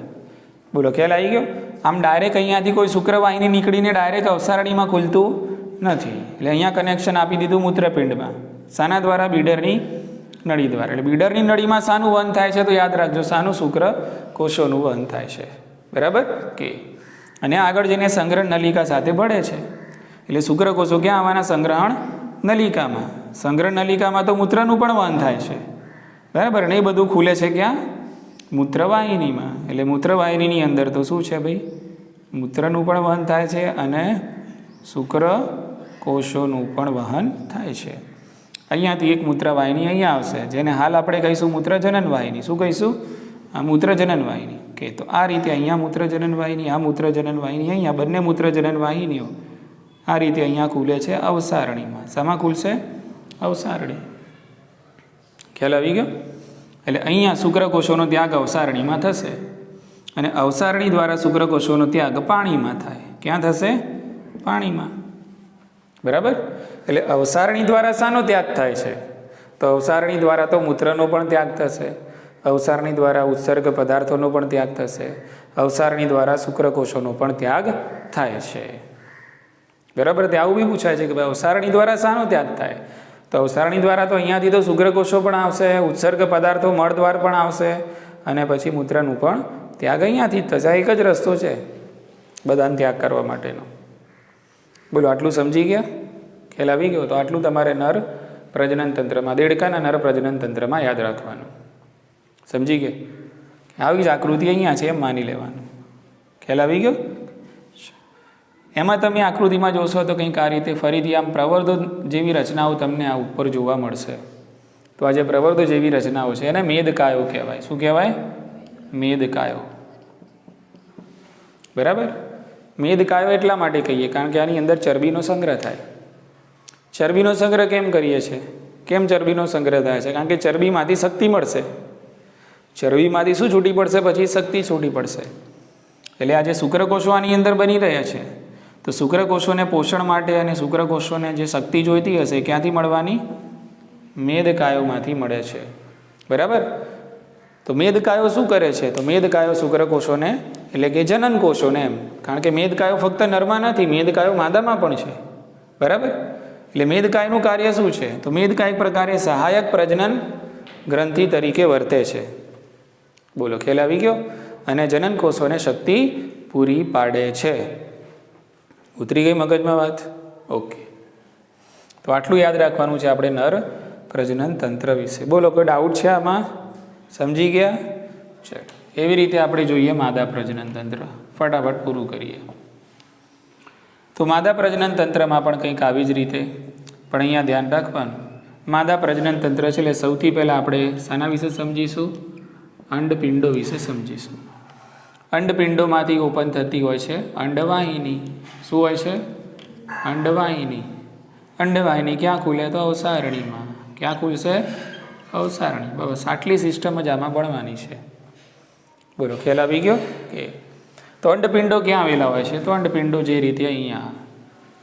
બોલો, ખ્યાલ આવી ગયો? આમ ડાયરેક્ટ અહીંયાથી કોઈ શુક્રવાહિની નીકળીને ડાયરેક્ટ અવસારણીમાં ખુલતું નથી. એટલે અહીંયા કનેક્શન આપી દીધું મૂત્રપિંડમાં. શાના દ્વારા? બીડરની નળી દ્વારા. એટલે બીડરની નળીમાં શાનું વહન થાય છે? તો યાદ રાખજો, શાનું? શુક્રકોષોનું વહન થાય છે. બરાબર કે? અને આગળ જઈને સંગ્રહણ નલિકા સાથે ભળે છે. એટલે શુક્રકોષો ક્યાં આવવાના? સંગ્રહણ નલિકામાં. સંગ્રહણ નલિકામાં તો મૂત્રનું પણ વહન થાય છે. બરાબર ને? એ બધું ખુલે છે ક્યાં? મૂત્રવાહિનીમાં. એટલે મૂત્રવાહિનીની અંદર તો શું છે ભાઈ? મૂત્રનું પણ વહન થાય છે અને શુક્રકોષોનું પણ વહન થાય છે. અહીંયાથી એક મૂત્રવાહિની અહીંયા આવશે, જેને હાલ આપણે કહીશું મૂત્રજનન વાહિની. શું કહીશું? આ મૂત્રજનન વાહિની. કે તો આ રીતે અહીંયા મૂત્રજનન વાહિની, આ મૂત્રજનન વાહિની, અહીંયા બંને મૂત્રજનન વાહિનીઓ આ રીતે અહીંયા ખુલે છે અવસારણીમાં. શામાં ખુલશે? અવસારણી. ખ્યાલ આવી ગયો? એટલે અહીંયા શુક્રકોષોનો ત્યાગ અવસારણીમાં થશે અને અવસારણી દ્વારા શુક્રકોષોનો ત્યાગ પાણીમાં થાય. ક્યાં થશે? પાણીમાં. બરાબર. એટલે અવસારણી દ્વારા શાનો ત્યાગ થાય છે? તો અવસારણી દ્વારા તો મૂત્રનો પણ ત્યાગ થશે, અવસારણી દ્વારા ઉત્સર્ગ પદાર્થોનો પણ ત્યાગ થશે, અવસારણી દ્વારા શુક્રકોષોનો પણ ત્યાગ થાય છે. બરાબર. તે આવું બી પૂછાય છે કે ભાઈ અવસારણી દ્વારા શાનો ત્યાગ થાય? તો અવસારણી દ્વારા તો અહીંયાથી તો શુક્રકોષો પણ આવશે, ઉત્સર્ગ પદાર્થો મળદ્વાર પણ આવશે અને પછી મૂત્રનું પણ ત્યાગ અહીંયાથી જ થશે. એક જ રસ્તો છે બધાને ત્યાગ કરવા માટેનો. બોલો, આટલું સમજી ગયા? ખ્યાલ આવી ગયો? તો આટલું તમારે નર પ્રજનન તંત્રમાં, દેડકાના નર પ્રજનન તંત્રમાં યાદ રાખવાનું. સમજી ગયા? આવી જ આકૃતિ અહીંયા છે એમ માની લેવાનું. ખ્યાલ આવી ગયો? એમાં તમે આકૃતિમાં જોશો તો કંઈક આ રીતે ફરીથી આમ પ્રવર્ધો જેવી રચનાઓ તમને આ ઉપર જોવા મળશે. તો આ જે પ્રવર્ધો જેવી રચનાઓ છે એને મેદકાયો કહેવાય. શું કહેવાય? મેદકાયો. બરાબર. મેદકાયો એટલા માટે કહીએ કારણ કે આની અંદર ચરબીનો સંગ્રહ થાય. ચરબીનો સંગ્રહ કેમ કરીએ છીએ? કેમ ચરબીનો સંગ્રહ થાય છે? કારણ કે ચરબીમાંથી શક્તિ મળશે. ચરબીમાંથી શું છૂટી પડશે? પછી શક્તિ છૂટી પડશે. એટલે આ જે શુક્રકોષો આની અંદર બની રહ્યા છે તો શુક્રકોષોને પોષણ માટે અને શુક્રકોષોને જે શક્તિ જોઈતી હશે ક્યાંથી મળવાની? મેદકાયોમાંથી મળે છે. બરાબર. તો મેદકાયો શું કરે છે? તો મેદકાયો શુક્રકોષોને એટલે કે જનન કોષોને એમ, કારણ કે મેદકાયો ફક્ત નરમાં નથી, મેદકાયો માદામાં પણ છે. બરાબર. એટલે મેદકાયનું કાર્ય શું છે? તો મેદકાય એક પ્રકારે સહાયક પ્રજનન ગ્રંથિ તરીકે વર્તે છે. બોલો, ખ્યાલ આવી ગયો? અને જનન કોષોને શક્તિ પૂરી પાડે છે. ઉતરી ગઈ મગજમાં વાત? ઓકે. તો આટલું યાદ રાખવાનું છે આપણે નર પ્રજનન તંત્ર વિશે. બોલો, કોઈ ડાઉટ છે આમાં? સમજી ગયા? ચાલો, એવી રીતે આપણે જોઈએ માદા પ્રજનન તંત્ર. ફટાફટ પૂરું કરીએ. તો માદા પ્રજનન તંત્રમાં પણ કંઈક આવી જ રીતે, પણ અહીંયા ધ્યાન રાખવાનું, માદા પ્રજનન તંત્ર છે એટલે સૌથી પહેલાં આપણે શાના વિશે સમજીશું? અંડપિંડો વિશે સમજીશું. અંડપિંડોમાંથી ઓપન થતી હોય છે અંડવાહિની. શું હોય છે? અંડવાહિની. અંડવાહિની ક્યાં ખુલે? તો અવસારણીમાં. ક્યાં ખુલશે? અવસારણી. બસ આટલી સિસ્ટમ જ આમાં ભણવાની છે. બોલો, ખ્યાલ આવી ગયો કે? તો અંડપિંડો ક્યાં આવેલા હોય છે? તો અંડપિંડો જે રીતે અહીંયા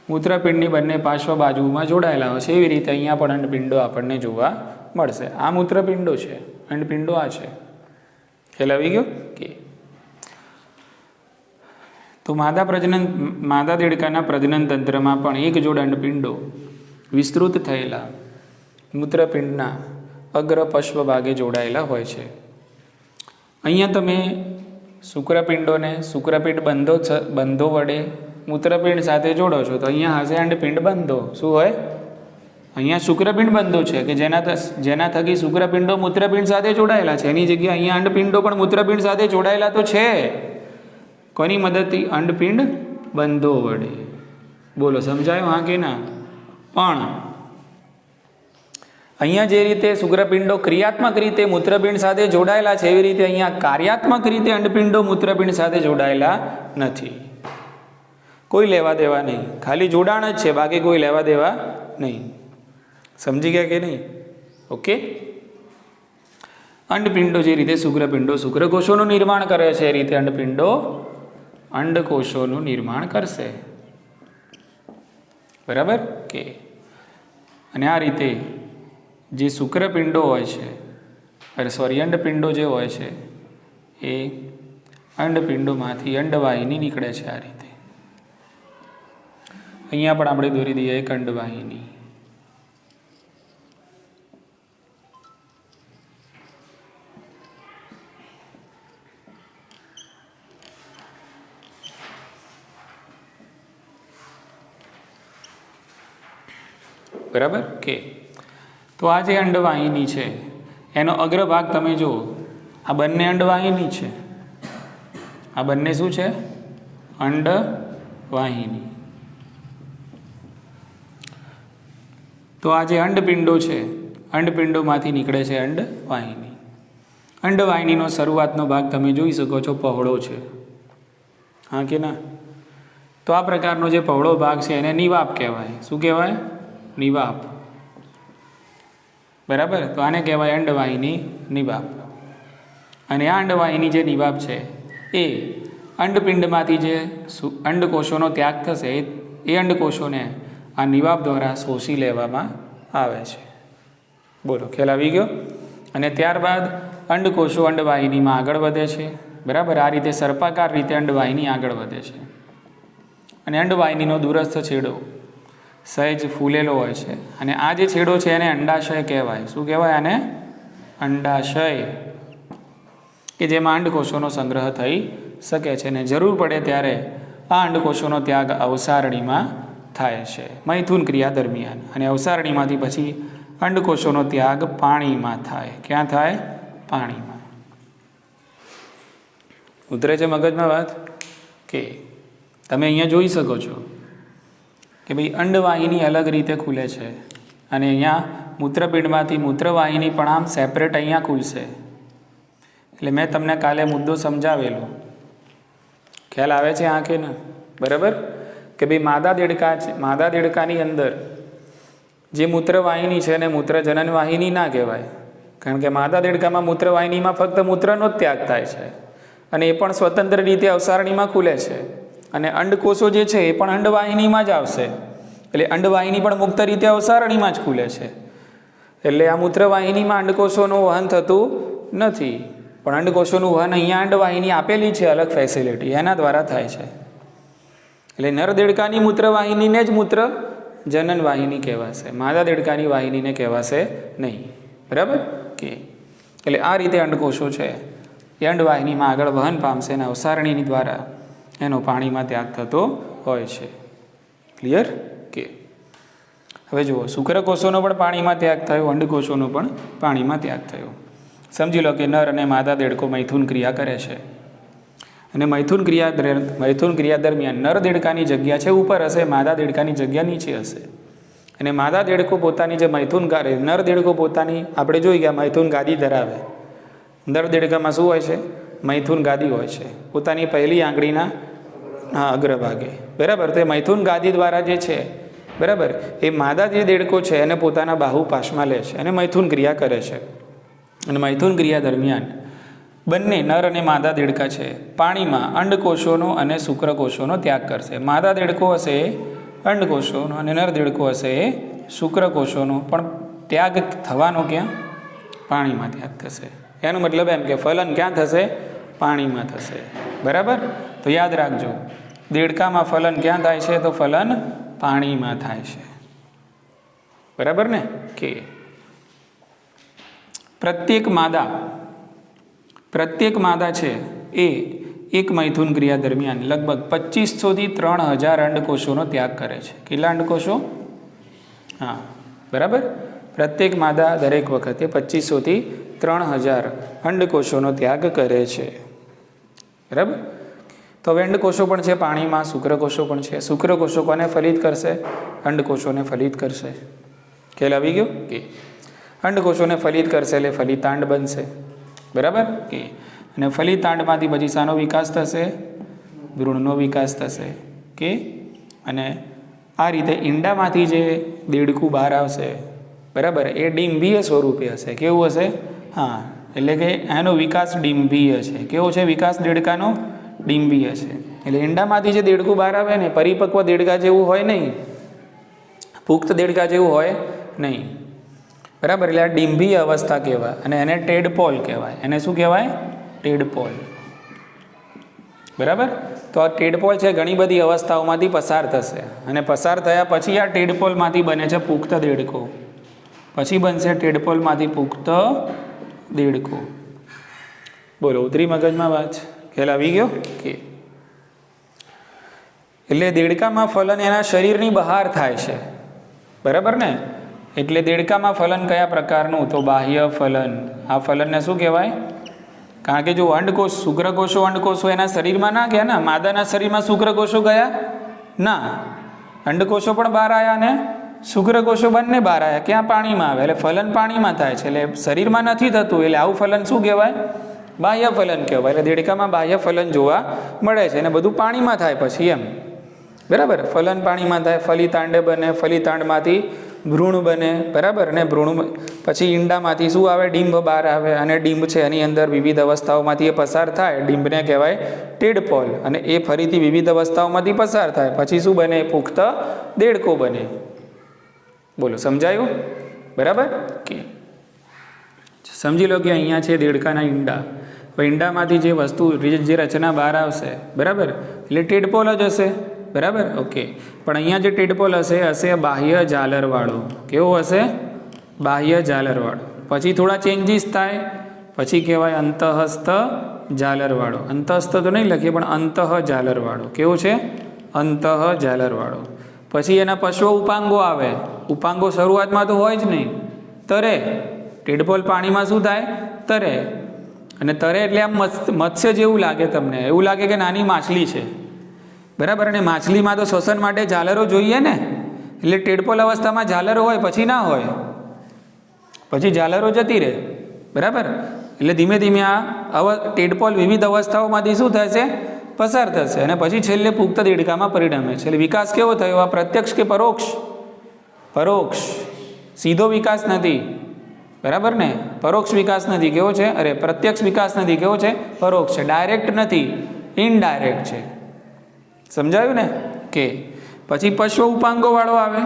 મૂત્રપિંડની બંને પાર્શ્વ બાજુમાં જોડાયેલા હોય છે એવી રીતે અહીંયા પણ અંડપિંડો આપણને જોવા મળશે. આ મૂત્રપિંડો છે, અંડપિંડો આ છે. ખ્યાલ આવી ગયો કે? તો માદા દેડકાના પ્રજનન તંત્રમાં પણ એક જોડ અંડપિંડો વિસ્તૃત થયેલા મૂત્રપિંડના અગ્ર પશ્વ ભાગે જોડાયેલા હોય છે. અહીંયા તમે શુક્રપિંડોને શુક્રપિંડ બંધો વડે મૂત્રપિંડ સાથે જોડો છો તો અહીંયા હશે અંડપિંડ બંધો. શું હોય? અહીંયા શુક્રપિંડ બંધો છે કે જેના થકી શુક્રપિંડો મૂત્રપિંડ સાથે જોડાયેલા છે. એની જગ્યાએ અહીંયા અંડપિંડો પણ મૂત્રપિંડ સાથે જોડાયેલા તો છે. કોની મદદથી? અંડપિંડ બંધો વડે. બોલો, સમજાયું? હા કે ના? પણ અહીંયા જે રીતે શુક્રપિંડો ક્રિયાત્મક રીતે મૂત્રપિંડ સાથે જોડાયેલા છે એવી રીતે અહીંયા કાર્યાત્મક રીતે અંડપિંડો મૂત્રપિંડ સાથે જોડાયેલા નથી. કોઈ લેવા દેવા નહીં, ખાલી જોડાણ જ છે, બાકી કોઈ લેવા દેવા નહીં. સમજી ગયા કે નહીં? ઓકે. અંડપિંડો જે રીતે શુક્રપિંડો શુક્રકોષોનું નિર્માણ કરે છે એ રીતે અંડપિંડો અંડકોષોનું નિર્માણ કરશે. બરાબર કે? અને આ રીતે જે શુક્રપિંડો હોય છે અંડપિંડો જે હોય છે એ અંડપિંડોમાંથી અંડવાહિની નીકળે છે. આ રીતે અહીંયા પણ આપણે દોરી દઈએ એક અંડવાહિની. બરાબર કે? તો આ જે અંડવાહિની છે એનો અગ્રભાગ તમે જુઓ, આ બંને અંડવાહિની છે. આ બંને શું છે? અંડવાહિની. તો આ જે અંડપિંડો છે અંડપિંડોમાંથી નીકળે છે અંડવાહિની. અંડવાહિનીનો શરૂઆતનો ભાગ તમે જોઈ શકો છો, પહોળો છે. હા કે ના? તો આ પ્રકારનો જે પહોળો ભાગ છે એને નિવાપ કહેવાય. શું કહેવાય? નિવાપ. બરાબર? તો આને કહેવાય અંડવાહિની નિવાપ. અને આ અંડવાહિની જે નિવાપ છે એ અંડપિંડમાંથી જે અંડકોષોનો ત્યાગ થશે એ અંડકોષોને આ નિવાપ દ્વારા શોષી લેવામાં આવે છે. બોલો, ખ્યાલ આવી ગયો? અને ત્યારબાદ અંડકોષો અંડવાહિનીમાં આગળ વધે છે. બરાબર? આ રીતે સર્પાકાર રીતે અંડવાહિની આગળ વધે છે. અને અંડવાહિનીનો દૂરસ્થ છેડો સહેજ ફૂલેલો હોય છે. અને આ જે છેડો છે એને અંડાશય કહેવાય. શું કહેવાય આને? અંડાશય. કે જેમાં અંડકોષોનો સંગ્રહ થઈ શકે છે અને જરૂર પડે ત્યારે આ અંડકોષોનો ત્યાગ અવસારણીમાં થાય છે મૈથુન ક્રિયા દરમિયાન. અને અવસારણીમાંથી પછી અંડકોષોનો ત્યાગ પાણીમાં થાય. ક્યાં થાય? પાણીમાં. ઉતરે છે મગજમાં વાત કે? તમે અહીંયા જોઈ શકો છો કે ભાઈ અંડવાહિની અલગ રીતે ખુલે છે અને અહીંયા મૂત્રપિંડમાંથી મૂત્રવાહિની પણ આમ સેપરેટ અહીંયા ખુલશે. એટલે મેં તમને કાલે મુદ્દો સમજાવેલો. ખ્યાલ આવે છે? આ કે ના? બરાબર કે ભાઈ માદા દેડકાની અંદર જે મૂત્રવાહિની છે એને મૂત્રજનન વાહિની ના કહેવાય. કારણ કે માદા દેડકામાં મૂત્રવાહિનીમાં ફક્ત મૂત્રનો જ ત્યાગ થાય છે અને એ પણ સ્વતંત્ર રીતે અવસારણીમાં ખુલે છે. અને અંડકોષો જે છે એ પણ અંડવાહિનીમાં જ આવશે. એટલે અંડવાહિની પણ મુક્ત રીતે અવસારણીમાં જ ખુલે છે. એટલે આ મૂત્રવાહિનીમાં અંડકોષોનું વહન થતું નથી, પણ અંડકોષોનું વહન અહીંયા અંડવાહિની આપેલી છે અલગ ફેસિલિટી, એના દ્વારા થાય છે. એટલે નર દેડકાની મૂત્રવાહિનીને જ મૂત્ર જનન વાહિની કહેવાશે, માદા દેડકાની વાહિનીને કહેવાશે નહીં. બરાબર કે? એટલે આ રીતે અંડકોષો છે એ અંડવાહિનીમાં આગળ વહન પામશે અને અવસારણીની દ્વારા એનો પાણીમાં ત્યાગ થતો હોય છે. ક્લિયર કે? હવે જુઓ, શુક્રકોષોનો પણ પાણીમાં ત્યાગ થયો, અંડકોષોનો પણ પાણીમાં ત્યાગ થયો. સમજી લો કે નર અને માદા દેડકો મૈથુન ક્રિયા કરે છે અને મૈથુન ક્રિયા દરમિયાન નર દેડકાની જગ્યા છે ઉપર હશે, માદા દેડકાની જગ્યા નીચે હશે. અને માદા દેડકો પોતાની જે મૈથુન કરે, નર દેડકો પોતાની આપણે જોઈ ગયા મૈથુન ગાદી ધરાવે, નર દેડકામાં શું હોય છે? મૈથુન ગાદી હોય છે, પોતાની પહેલી આંગળીના અગ્રભાગે, બરાબર. તો એ મૈથુન ગાદી દ્વારા જે છે, બરાબર, એ માદા જે દેડકો છે એને પોતાના બાહુ પાશમાં લે છે અને મૈથુન ક્રિયા કરે છે. અને મૈથુન ક્રિયા દરમિયાન બંને નર અને માદા દેડકા છે પાણીમાં અંડકોષોનો અને શુક્રકોષોનો ત્યાગ કરશે. માદા દેડકો હશે અંડકોષોનો અને નર દેડકો હશે શુક્રકોષોનો, પણ ત્યાગ થવાનો ક્યાં? પાણીમાં ત્યાગ થશે. એનો મતલબ એમ કે ફલન ક્યાં થશે? પાણીમાં થશે, બરાબર. તો યાદ રાખજો, દેડકામાં ફલન ક્યાં થાય છે? તો ફલન પાણીમાં થાય છે, બરાબર ને. કે પ્રત્યેક માદા છે એ એક મૈથુન ક્રિયા દરમિયાન લગભગ 2500 થી 3000 અંડકોષોનો ત્યાગ કરે છે. કેટલા અંડકોષો? હા, બરાબર. પ્રત્યેક માદા દરેક વખતે 2500 થી 3000 અંડકોષોનો ત્યાગ કરે છે, બરાબર. તો હવે અંડકોષો પણ છે પાણીમાં, શુક્રકોષો પણ છે. શુક્રકોષો કોને ફલિત કરશે? અંડકોષોને ફલિત કરશે. ખ્યાલ આવી ગયો? કે અંડકોષોને ફલિત કરશે એટલે ફલિતાંડ બનશે, બરાબર. કે અને ફલિતાંડમાંથી પછી શાનો વિકાસ થશે? ભ્રૂણનો વિકાસ થશે. કે અને આ રીતે ઈંડામાંથી જે દેડકું બહાર આવશે, બરાબર, એ ડિંભીય સ્વરૂપે હશે. કેવું હશે? હા, એટલે કે એનો વિકાસ ડિંભીય છે. કેવો છે વિકાસ દેડકાનો? ડિંભીય છે. એટલે ઈંડામાંથી જે દેડકું બહાર આવે ને, પરિપક્વ દેડકા જેવું હોય નહીં, પુખ્ત દેડકા જેવું હોય નહીં, બરાબર. એટલે આ ડિંભીય અવસ્થા કહેવાય અને એને ટેડપોલ કહેવાય. એને શું કહેવાય? ટેડપોલ, બરાબર. તો આ ટેડપોલ છે ઘણી બધી અવસ્થાઓમાંથી પસાર થશે અને પસાર થયા પછી આ ટેડપોલમાંથી બને છે પુખ્ત દેડકો. પછી બનશે ટેડપોલમાંથી પુખ્ત દેડકો. બોલો, ઉતરી મગજમાં વાત? ખ્યાલ આવી ગયો? કે એટલે દેડકામાં ફલન એના શરીરની બહાર થાય છે, બરાબર ને. એટલે દેડકામાં ફલન કયા પ્રકારનું? તો બાહ્ય ફલન. આ ફલનને શું કહેવાય? કારણ કે જો અંડકોષ, શુક્રકોષો અંડકોષો એના શરીરમાં ના ગયા ને, માદાના શરીરમાં શુક્રકોષો ગયા ના, અંડકોષો પણ બહાર આવ્યા ને શુક્રકોષો બંને બહાર આવ્યા. ક્યાં? પાણીમાં આવે. એટલે ફલન પાણીમાં થાય છે, એટલે શરીરમાં નથી થતું. એટલે આવું ફલન શું કહેવાય? બાહ્ય ફલન કહેવાય. એટલે દેડકામાં બાહ્ય ફલન જોવા મળે છે અને બધું પાણીમાં થાય પછી, એમ, બરાબર. ફલન પાણીમાં થાય, ફલિતાંડ બને, ફલિતાંડમાંથી ભ્રૂણ બને, બરાબર. ને ભ્રૂણ પછી ઈંડામાંથી શું આવે? ડિંબ બહાર આવે અને ડિંબ છે એની અંદર વિવિધ અવસ્થાઓમાંથી એ પસાર થાય. ડિંબને કહેવાય ટેડપોલ અને એ ફરીથી વિવિધ અવસ્થાઓમાંથી પસાર થાય પછી શું બને? પુખ્ત દેડકો બને. બોલો, સમજાયું? બરાબર. કે સમજી લો કે અહીંયા છે દેડકાના ઈંડા. ઈંડામાંથી જે વસ્તુ, જે રચના બહાર આવશે, બરાબર, એટલે ટેડપોલ જ હશે, બરાબર. ઓકે. પણ અહીંયા જે ટેડપોલ હશે બાહ્ય ઝાલરવાળો. કેવો હશે? બાહ્ય ઝાલરવાળો. પછી થોડા ચેન્જીસ થાય પછી કહેવાય અંતઃસ્થ ઝાલરવાળો. અંતઃસ્થ તો નહીં લખીએ પણ અંતઃ ઝાલરવાળો. કેવું છે? અંતઃ ઝાલરવાળો. પછી એના પશ્વ ઉપાંગો આવે. ઉપાંગો શરૂઆતમાં તો હોય જ નહીં, તરે. ટેડપોલ પાણીમાં શું થાય? તરે. અને તરે એટલે આમ મત્સ્ય જેવું લાગે તમને, એવું લાગે કે નાની માછલી છે, બરાબર. અને માછલીમાં તો શ્વસન માટે ઝાલરો જોઈએ ને, એટલે ટેડપોલ અવસ્થામાં ઝાલરો હોય, પછી ના હોય, પછી ઝાલરો જતી રહે, બરાબર. એટલે ધીમે ધીમે આ ટેડપોલ વિવિધ અવસ્થાઓમાંથી શું થશે? પસાર થશે અને પછી છેલ્લે પુખ્ત દેડકામાં પરિણમે છે. એટલે વિકાસ કેવો થયો? આ પ્રત્યક્ષ કે પરોક્ષ? પરોક્ષ. સીધો વિકાસ નથી, બરાબર ને. પરોક્ષ વિકાસ નથી. કેવો છે? અરે, પ્રત્યક્ષ વિકાસ નથી. કેવો છે? પરોક્ષ છે. ડાયરેક્ટ નથી, ઇનડાયરેક્ટ છે. સમજાયું ને? કે પછી પશ્વ ઉપાંગો વાળો આવે,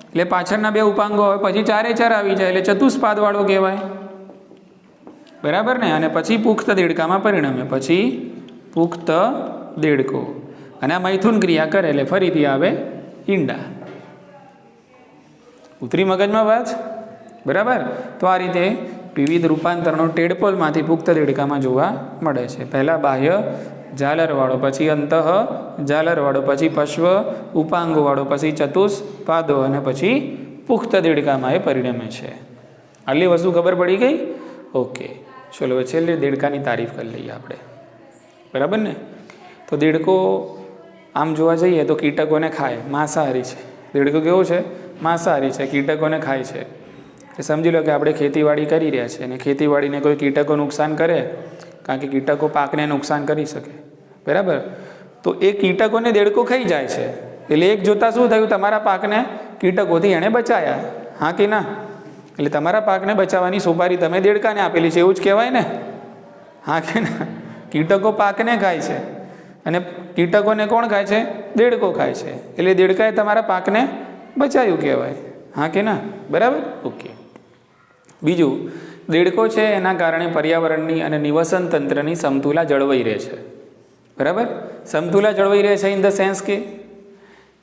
એટલે પાછળના બે ઉપાંગો આવે, પછી ચારે ચાર આવી જાય એટલે ચતુષ્પાદ વાળો કહેવાય, બરાબર ને. અને પછી પુખ્ત દેડકામાં પરિણમે, પછી પુખ્ત દેડકો. અને આ મૈથુન ક્રિયા કરે એટલે ફરીથી આવે ઈંડા. ઉતરી મગજમાં વાત? બરાબર. તો આ રીતે વિવિધ રૂપાંતરણો ટેડપોલમાંથી પુખ્ત દેડકામાં જોવા મળે છે. પહેલાં બાહ્ય ઝાલરવાળો, પછી અંતઃ ઝાલરવાળો, પછી પશ્વ ઉપાંગોવાળો, પછી ચતુષ્પાદો અને પછી પુખ્ત દેડકામાં એ પરિણમે છે. આટલી વસ્તુ ખબર પડી ગઈ? ઓકે. ચલો હવે છેલ્લે દેડકાની તારીફ કરી લઈએ આપણે, બરાબર ને. તો દેડકો આમ જોવા જઈએ તો કીટકોને ખાય, માંસાહારી છે. દેડકો કેવો છે? માંસાહારી છે, કીટકોને ખાય છે, કે સમજી લો કે આપણે ખેતીવાડી કરી રહ્યા છીએ અને ખેતીવાડીને કોઈ કીટકો નુકસાન કરે, કારણ કે કીટકો પાકને નુકસાન કરી શકે, બરાબર? તો એ કીટકોને દેડકો ખાઈ જાય છે, એટલે એક જોતાં શું થયું, તમારા પાકને કીટકોથી એણે બચાયા, હા કે ના? એટલે તમારા પાકને બચાવવાની સોપારી તમે દેડકાને આપેલી છે, એવું જ કહેવાય ને, હા કે ના? કીટકો પાકને ખાય છે અને કીટકોને કોણ ખાય છે? દેડકો ખાય છે, એટલે દેડકાએ તમારા પાકને બચાવ્યું કહેવાય, હા કે ના? બરાબર, ઓકે. બીજું, દેડકો છે એના કારણે પર્યાવરણની અને નિવસન તંત્રની સમતુલા જળવાઈ રહે છે, બરાબર? સમતુલા જળવાઈ રહે છે ઇન ધ સેન્સ કે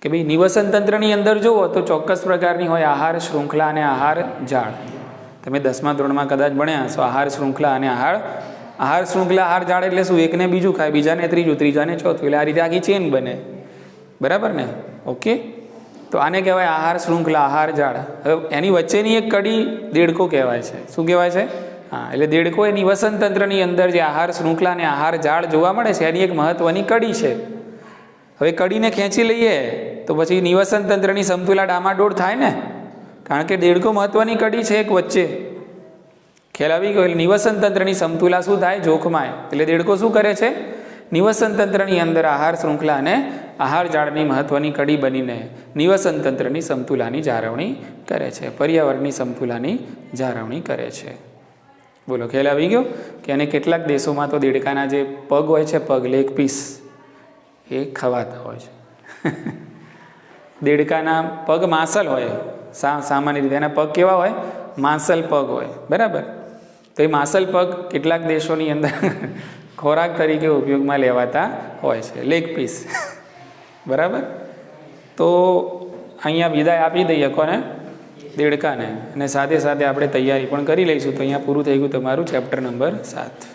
ભાઈ નિવસન તંત્રની અંદર જુઓ તો ચોક્કસ પ્રકારની હોય આહાર શૃંખલા અને આહાર જાળ. તમે 10મા ધોરણમાં કદાચ ભણ્યા હશો આહાર શૃંખલા અને આહાર શૃંખલા આહાર જાળ એટલે શું? એકને બીજું ખાય, બીજાને ત્રીજું, ત્રીજાને ચોથું, એટલે આ રીતે આખી ચેન બને, બરાબર ને? ઓકે, તો આને કહેવાય આહાર શૃંખલા આહાર જાળ. હવે એની વચ્ચેની એક કડી દેડકો કહેવાય છે. શું કહેવાય છે? હા, એટલે દેડકો એ નિવસન તંત્રની અંદર જે આહાર શૃંખલા અને આહાર જાળ જોવા મળે છે એની એક મહત્વની કડી છે. હવે કડીને ખેંચી લઈએ તો પછી નિવસન તંત્રની સમતુલા ડામાડોળ થાય ને, કારણ કે દેડકો મહત્વની કડી છે એક વચ્ચે. ખ્યાલ આવી ગયો? એટલે નિવસન તંત્રની સમતુલા શું થાય? જોખમાય. એટલે દેડકો શું કરે છે? નિવસન તંત્રની અંદર આહાર શૃંખલા અને આહાર જાળની મહત્વની કડી બનીને નિવસન તંત્રની સમતુલાની જાળવણી કરે છે, પર્યાવરણની સમતુલાની જાળવણી કરે છે. બોલો, ખ્યાલ આવી ગયો? કે અને કેટલાક દેશોમાં તો દેડકાના જે પગ હોય છે, પગ લેગ પીસ, એ ખવાતા હોય છે. દેડકાના પગ માંસલ હોય, સામાન્ય રીતે એના પગ કેવા હોય? માંસલ પગ હોય, બરાબર? તો એ માંસલ પગ કેટલાક દેશોની અંદર ખોરાક તરીકે ઉપયોગમાં લેવાતા હોય છે, લેગ પીસ, બરાબર? તો અહીંયા વિદાય આપી દઈએ કોને? દેડકાને. અને સાથે સાથે આપણે તૈયારી પણ કરી લઈશું. તો અહીંયા પૂરું થઈ ગયું તમારું ચેપ્ટર નંબર 7.